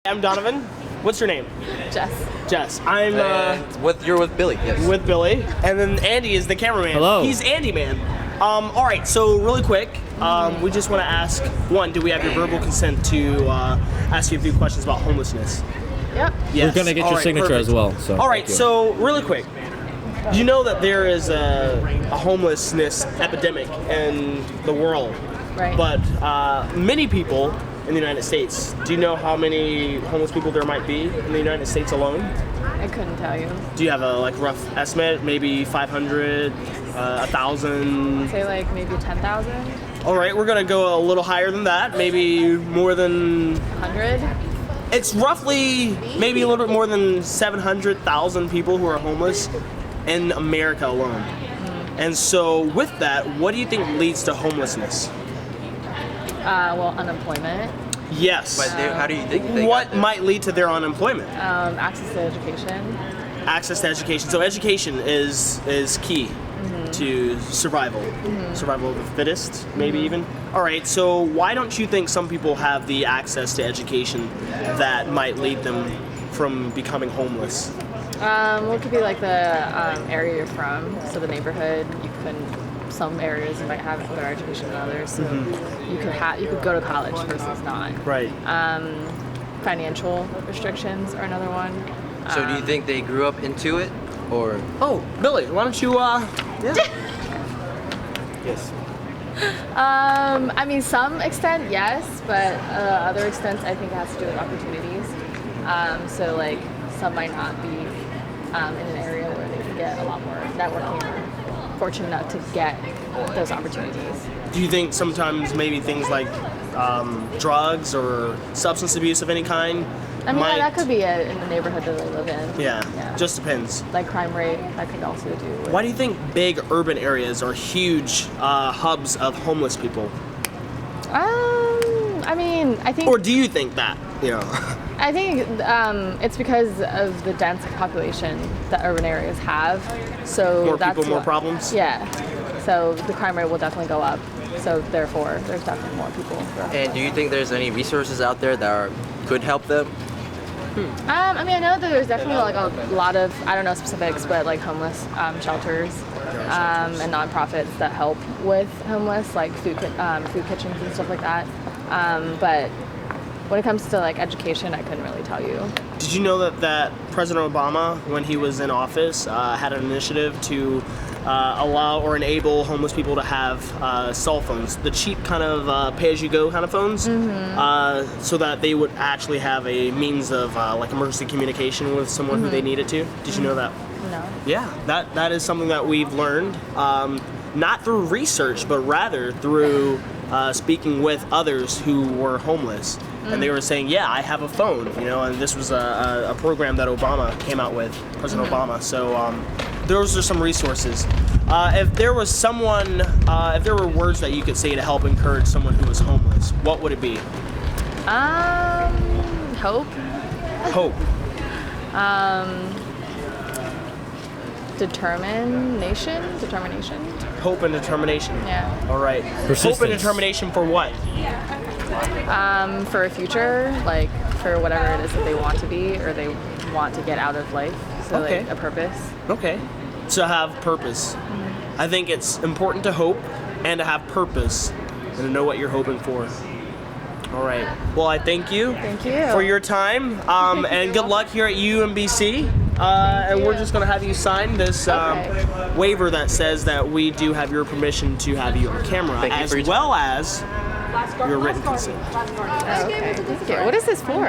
I'm Donovan. What's your name? Jess. I'm You're with Billy. Yes. with Billy, and then Andy is the cameraman. Hello. He's Andy Man. All right. So really quick, we just want to ask: one, do we have your verbal consent to ask you a few questions about homelessness? Yep. Yes. We're gonna get All your right, signature perfect. as well. So. All right. thank you. So really quick, you know that there is a homelessness epidemic in the world, Right. but many people in the United States. Do you know how many homeless people there might be in the United States alone? I couldn't tell you. Do you have a rough estimate? Maybe 500, 1,000? Say like maybe 10,000, All right, we're gonna go a little higher than that. Maybe more than. 100. It's roughly maybe a little bit more than 700,000 people who are homeless in America alone. And so, with that, what do you think leads to homelessness? Well, unemployment, Yes. But how do you think they What got there? might lead to their unemployment? access to education. Access to education. So education is key to survival. Survival of the fittest, maybe even. All right. So why don't you think some people have the access to education that might lead them from becoming homeless? Well, it could be like the area you're from, so the neighborhood. Some areas you might have better education than others, so you could go to college versus not. Right. Financial restrictions are another one. So do you think they grew up into it, or? Oh, Billy, why don't you? Yes. I mean, some extent, yes, but other extents, I think, has to do with opportunities. So, like, some might not be in an area where they can get a lot more networking or fortunate enough to get those opportunities. Do you think sometimes maybe things like drugs or substance abuse of any kind? I mean, might, that could be it in the neighborhood that they live in. Yeah. Yeah. Just depends. Like crime rate, that could also do with. Why do you think big urban areas are huge hubs of homeless people? I mean, I think. Or do you think that? You know. I think it's because of the dense population that urban areas have. So More that's people, more what- problems? Yeah. So the crime rate will definitely go up. So therefore, there's definitely more people. And do you think there's any resources out there that could help them? I mean, I know that there's definitely like a lot of, I don't know specifics, but like homeless shelters and nonprofits that help with homeless, like food kitchens and stuff like that. But when it comes to like education, I couldn't really tell you. Did you know that President Obama, when he was in office, had an initiative to allow or enable homeless people to have cell phones, the cheap kind of pay-as-you-go kind of phones, so that they would actually have a means of like emergency communication with someone who they needed to? Did you know that? No. Yeah, that is something that we've learned, not through research, but rather through speaking with others who were homeless. And they were saying, yeah, I have a phone, you know, and this was a program that Obama came out with, President Obama. So those are some resources. If there was someone, if there were words that you could say to help encourage someone who was homeless, what would it be? Hope. Hope. Determination. Hope and determination. Yeah. All right. Hope Persistence. and determination for what? For a future, like for whatever it is that they want to be or they want to get out of life. So Okay. like a purpose. Okay. To have purpose. I think it's important to hope and to have purpose and to know what you're hoping for. All right. Well, I thank you. Thank you. For your time. And good luck here at UMBC. And we're just going to have you sign this Okay. waiver that says that we do have your permission to have you on camera, Thank you as for your time. well as your written consent. Okay. Thank you. What is this for?